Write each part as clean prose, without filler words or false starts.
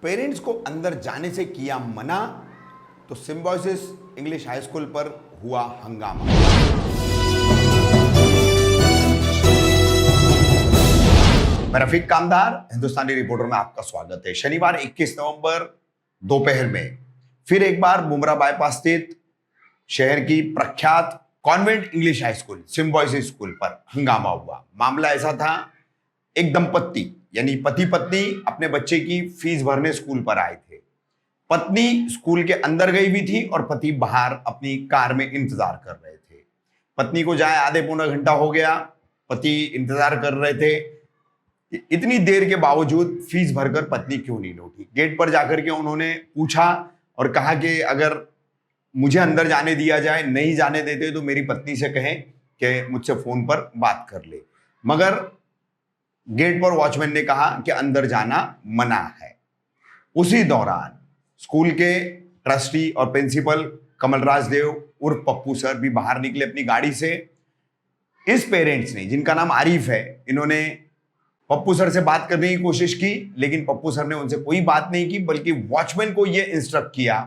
Parents को अंदर जाने से किया मना तो सिम्बायोसिस इंग्लिश हाई स्कूल पर हुआ हंगामा। मैं रफीक कामदार, हिंदुस्तानी रिपोर्टर में आपका स्वागत है। शनिवार 21 नवंबर दोपहर में फिर एक बार मुमरा बाईपास स्थित शहर की प्रख्यात convent English high school symbiosis school पर हंगामा हुआ। मामला ऐसा था, एक दंपत्ति यानी पति पत्नी अपने बच्चे की फीस भरने स्कूल पर आए थे। पत्नी स्कूल के अंदर गई हुई थी और पति बाहर अपनी कार में इंतजार कर रहे थे। पत्नी को जाए आधे पौना घंटा हो गया, पति इंतजार कर रहे थे। इतनी देर के बावजूद फीस भरकर पत्नी क्यों नहीं लौटी। गेट पर जाकर के उन्होंने पूछा और कहा कि अगर मुझे अंदर जाने दिया जाए, नहीं जाने देते तो मेरी पत्नी से कहें कि मुझसे फोन पर बात कर ले। मगर गेट पर वॉचमैन ने कहा कि अंदर जाना मना है। उसी दौरान स्कूल के ट्रस्टी और प्रिंसिपल कमलराज देव उर्फ पप्पू सर भी बाहर निकले अपनी गाड़ी से। इस पेरेंट्स ने, जिनका नाम आरिफ है, इन्होंने पप्पू सर से बात करने की कोशिश की, लेकिन पप्पू सर ने उनसे कोई बात नहीं की, बल्कि वॉचमैन को यह इंस्ट्रक्ट किया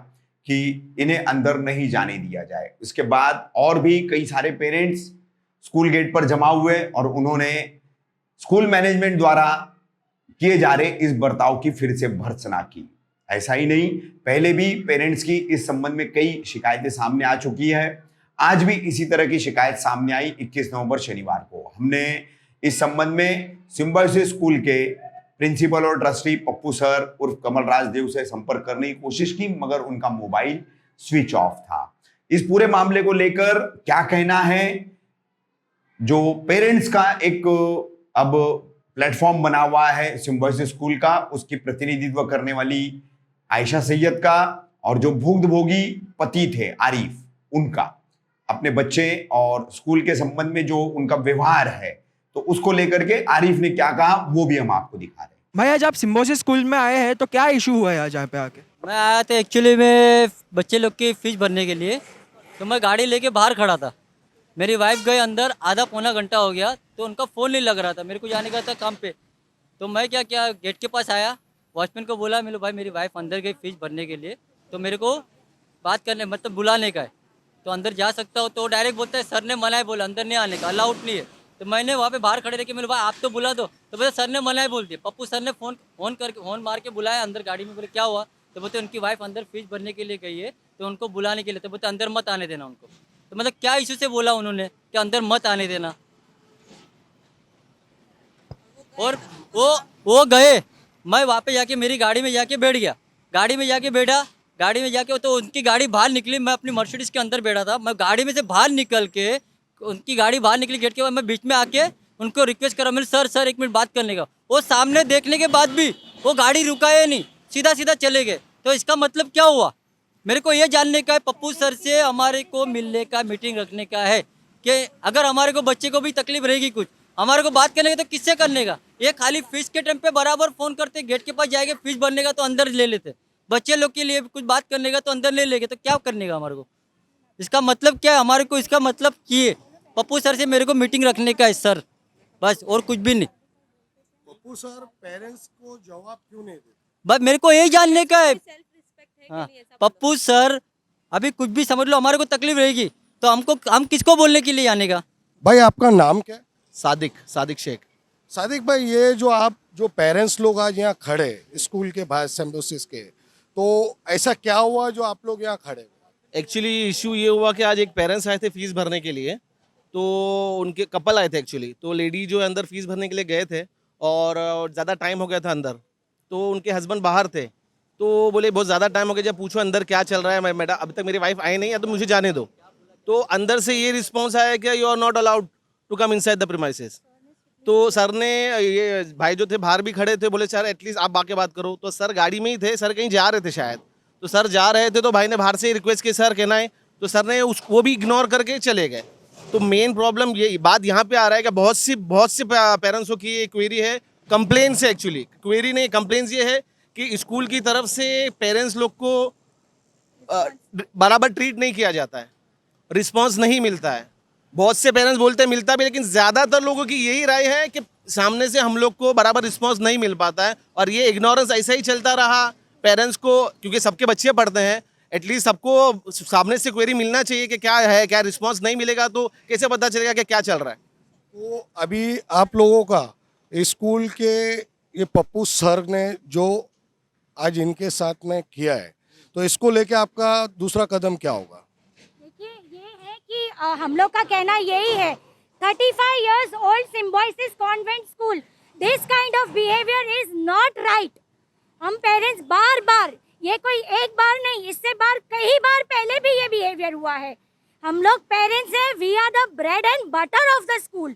कि इन्हें अंदर नहीं जाने दिया जाए। इसके बाद और भी कई सारे पेरेंट्स स्कूल गेट पर जमा हुए और उन्होंने स्कूल मैनेजमेंट द्वारा किए जा रहे इस बर्ताव की फिर से भर्त्सना की। ऐसा ही नहीं, पहले भी पेरेंट्स की इस संबंध में कई शिकायतें सामने आ चुकी है। आज भी इसी तरह की शिकायत सामने आई 21 नवंबर शनिवार को। हमने इस संबंध में सिम्बायोसिस स्कूल के प्रिंसिपल और ट्रस्टी पप्पू सर उर्फ कमलराज देव से संपर्क करने की कोशिश की, मगर उनका मोबाइल स्विच ऑफ था। इस पूरे मामले को लेकर क्या कहना है, जो पेरेंट्स का एक अब प्लेटफॉर्म बना हुआ है सिम्बायोसिस स्कूल का, उसकी प्रतिनिधित्व करने वाली आयशा सैयद का, और जो भुक्तभोगी पति थे आरिफ, उनका अपने बच्चे और स्कूल के संबंध में जो उनका व्यवहार है, तो उसको लेकर के आरिफ ने क्या कहा वो भी हम आपको दिखा रहे हैं। भाई आज आप सिम्बायोसिस स्कूल में आए हैं तो क्या इशू हुआ है आज यहाँ पे आके? मैं आया था एक्चुअली में बच्चे लोग की फीस भरने के लिए, तो मैं गाड़ी लेके बाहर खड़ा था। मेरी वाइफ गए अंदर, आधा पौना घंटा हो गया तो उनका फ़ोन नहीं लग रहा था। मेरे को जाने का था काम पे, तो मैं क्या किया, गेट के पास आया, वॉचमैन को बोला मेरे भाई मेरी वाइफ अंदर गई फीस भरने के लिए, तो मेरे को बात करने मतलब बुलाने का है, तो अंदर जा सकता हो। तो डायरेक्ट बोलता है सर ने मना है, बोला अंदर नहीं आने का, अलाउड नहीं है। तो मैंने वहाँ पे बाहर खड़े रह के मेरे भाई आप तो बुला दो, तो बोले सर ने मना है बोल दिया। पप्पू सर ने फ़ोन मार के बुलाया अंदर गाड़ी में। बोले क्या हुआ, तो बोलते उनकी वाइफ अंदर फीस भरने के लिए गई है, तो उनको बुलाने के लिए, तो बोलते अंदर मत आने देना उनको। तो मतलब क्या इशू से बोला उन्होंने कि अंदर मत आने देना, और वो गए। मैं वहाँ पे जाके मेरी गाड़ी में जाके बैठ गया, गाड़ी में जाके तो उनकी गाड़ी बाहर निकली, मैं अपनी मर्सिडीज के अंदर बैठा था। मैं गाड़ी में से बाहर निकल के, उनकी गाड़ी बाहर निकली गेट के बाद, मैं बीच में आके उनको रिक्वेस्ट करा, मैंने सर एक मिनट बात करने का। वो सामने देखने के बाद भी वो गाड़ी रुकाए नहीं, सीधा चले गए। तो इसका मतलब क्या हुआ, मेरे को ये जानने का है। पप्पू सर से हमारे को मिलने का, मीटिंग रखने का है कि अगर हमारे को बच्चे को भी तकलीफ रहेगी कुछ, हमारे को बात करने का तो किससे करने का। ये खाली फीस के टाइम पे बराबर फ़ोन करते, गेट के पास जाएंगे, फीस भरने का तो अंदर ले लेते, बच्चे लोग के लिए कुछ बात करने का तो अंदर ले लेंगे, तो क्या करने का हमारे को। इसका मतलब क्या है, हमारे को इसका मतलब कि पप्पू सर से मेरे को मीटिंग रखने का है सर, बस, और कुछ भी नहीं। पप्पू सर पेरेंट्स को जवाब क्यों नहीं देते? बस मेरे को यही जानने का है। हाँ, पप्पू सर अभी कुछ भी समझ लो, हमारे को तकलीफ रहेगी तो हम किसको बोलने के लिए आने का। भाई आपका नाम क्या है? सादिक शेख। सादिक भाई, ये जो पेरेंट्स लोग आज यहाँ खड़े स्कूल के बाहर सिम्बायोसिस के, तो ऐसा क्या हुआ जो आप लोग यहाँ खड़े? एक्चुअली इशू ये हुआ कि आज एक पेरेंट्स आए थे फीस भरने के लिए, तो उनके कपल आए थे एक्चुअली। तो लेडी जो अंदर फीस भरने के लिए गए थे और ज़्यादा टाइम हो गया था अंदर, तो उनके हस्बैंड बाहर थे, तो बोले बहुत ज़्यादा टाइम हो गया, जब पूछो अंदर क्या चल रहा है, मैडम अभी तक मेरी वाइफ आई नहीं है तो मुझे जाने दो। तो अंदर से ये रिस्पॉन्स आया कि you are not allowed to come inside the premises. तो सर ने, ये भाई जो थे बाहर भी खड़े थे, बोले सर एटलीस्ट आप आके बात करो। तो सर गाड़ी में ही थे, सर कहीं जा रहे थे शायद, तो सर जा रहे थे तो भाई ने बाहर से रिक्वेस्ट की सर कहना है, तो सर ने वो भी इग्नोर करके चले गए। तो मेन प्रॉब्लम ये बात यहाँ पे आ रहा है कि बहुत सी पेरेंट्सों की ये क्वेरी है, कंप्लेन से, एक्चुअली क्वेरी नहीं, कंप्लेंट्स ये है कि स्कूल की तरफ से पेरेंट्स लोग को बराबर ट्रीट नहीं किया जाता है, रिस्पांस नहीं मिलता है। बहुत से पेरेंट्स बोलते हैं मिलता भी, लेकिन ज़्यादातर लोगों की यही राय है कि सामने से हम लोग को बराबर रिस्पांस नहीं मिल पाता है, और ये इग्नोरेंस ऐसा ही चलता रहा पेरेंट्स को, क्योंकि सबके बच्चे पढ़ते हैं, एटलीस्ट सबको सामने से क्वेरी मिलना चाहिए कि क्या है, क्या रिस्पांस नहीं मिलेगा तो कैसे पता चलेगा कि क्या चल रहा है। तो अभी आप लोगों का स्कूल के ये पप्पू सर ने जो आज इनके साथ में किया है, तो इसको लेके आपका दूसरा कदम क्या होगा? देखिए, ये है कि हम लोग का कहना यही है, 35 years old Symbiosis Convent School, this kind of behavior is not right. हम पेरेंट्स बार बार, ये कोई एक बार नहीं, इससे बार कई बार पहले भी ये बिहेवियर हुआ है। हम लोग पेरेंट्स हैं, we are the bread and butter of the school.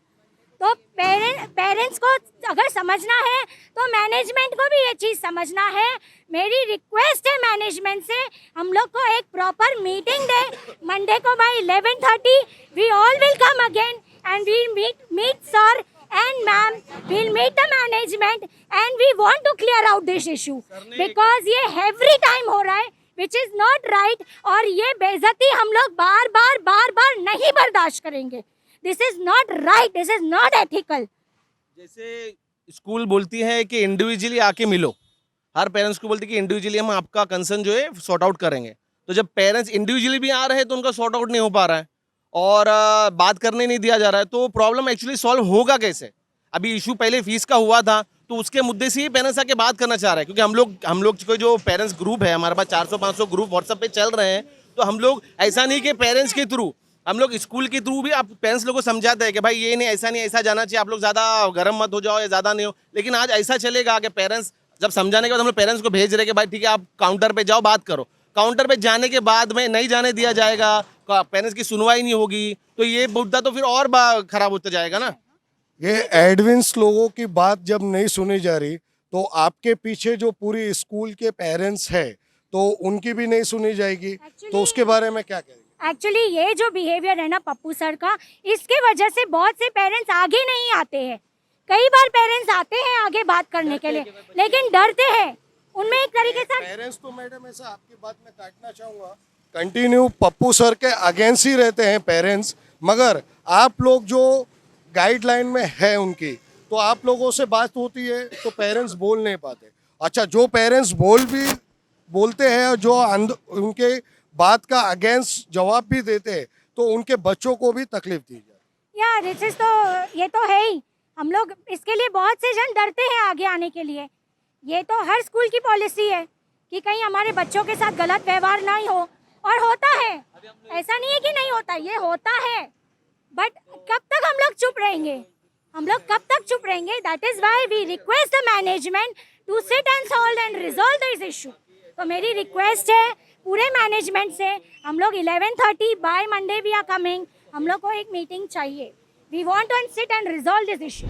तो पेरेंट्स को अगर समझना है तो मैनेजमेंट को भी ये चीज़ समझना है। मेरी रिक्वेस्ट है मैनेजमेंट से, हम लोग को एक प्रॉपर मीटिंग दे मंडे को by 11:30। We all will come again and we meet sir and ma'am, we'll meet the management and we want to clear out this issue because ये every time हो रहा है which is not right, और ये बेइज्जती हम लोग बार बार नहीं बर्दाश्त करेंगे। This is not right, this is not ethical. जैसे स्कूल बोलती है कि इंडिविजुअली आके मिलो, हर पेरेंट्स को बोलती है कि इंडिविजुअली हम आपका कंसर्न जो है सॉर्ट आउट करेंगे, तो जब पेरेंट्स इंडिविजुअली भी आ रहे हैं तो उनका सॉर्ट आउट नहीं हो पा रहा है और बात करने नहीं दिया जा रहा है, तो प्रॉब्लम एक्चुअली सॉल्व होगा कैसे? अभी इशू पहले फीस का हुआ था तो उसके मुद्दे से ही पेरेंट्स आके बात करना चाह रहे हैं, क्योंकि हम लोग को जो पेरेंट्स ग्रुप है, हमारे पास 400-500 ग्रुप व्हाट्सएप पे चल रहे हैं, तो हम लोग ऐसा नहीं कि पेरेंट्स के थ्रू, हम लोग स्कूल के थ्रू भी आप पेरेंट्स लोगों को समझाते हैं कि भाई ये नहीं, ऐसा जाना चाहिए, आप लोग ज़्यादा गर्म मत हो जाओ या ज़्यादा नहीं हो। लेकिन आज ऐसा चलेगा कि पेरेंट्स जब समझाने के बाद हम लोग पेरेंट्स को भेज रहे हैं कि भाई ठीक है आप काउंटर पे जाओ, बात करो। काउंटर पे जाने के बाद में नहीं जाने दिया जाएगा, पेरेंट्स की सुनवाई नहीं होगी, तो ये मुद्दा तो फिर और खराब होता जाएगा ना। ये एडविंस लोगों की बात जब नहीं सुनी जा रही, तो आपके पीछे जो पूरी स्कूल के पेरेंट्स है तो उनकी भी नहीं सुनी जाएगी, तो उसके बारे में क्या कहेंगे? एक्चुअली ये जो बिहेवियर है ना पप्पू सर का, इसके वजह से बहुत से पेरेंट्स आगे नहीं आते हैं। कई बार पेरेंट्स आते हैं आगे बात करने के लिए, लेकिन डरते हैं। उनमें एक तरीके से पेरेंट्स तो मैडम ऐसा आपकी बात में काटना चाहूँगा, कंटिन्यू पप्पू सर के अगेंस्ट ही रहते हैं पेरेंट्स, मगर आप लोग जो गाइडलाइन में है उनकी, तो आप लोगों से बात होती है तो पेरेंट्स बोल नहीं पाते। अच्छा, जो पेरेंट्स बोलते हैं और जो उनके बात का अगेंस्ट जवाब भी देते हैं, तो उनके बच्चों को भी तकलीफ दी जाए। यार ये तो है ही, हम लोग इसके लिए बहुत से जन डरते हैं आगे आने के लिए। ये तो हर स्कूल की पॉलिसी है कि कहीं हमारे बच्चों के साथ गलत व्यवहार नहीं हो, और होता है, ऐसा नहीं है कि नहीं होता, ये होता है। बट कब तक हम लोग चुप रहेंगे? That is why we request the management to sit and solve and resolve this issue. तो मेरी रिक्वेस्ट है पूरे मैनेजमेंट से, हम लोग 11:30 by Monday we are coming, हम लोग को एक मीटिंग चाहिए। We want to sit and resolve this issue.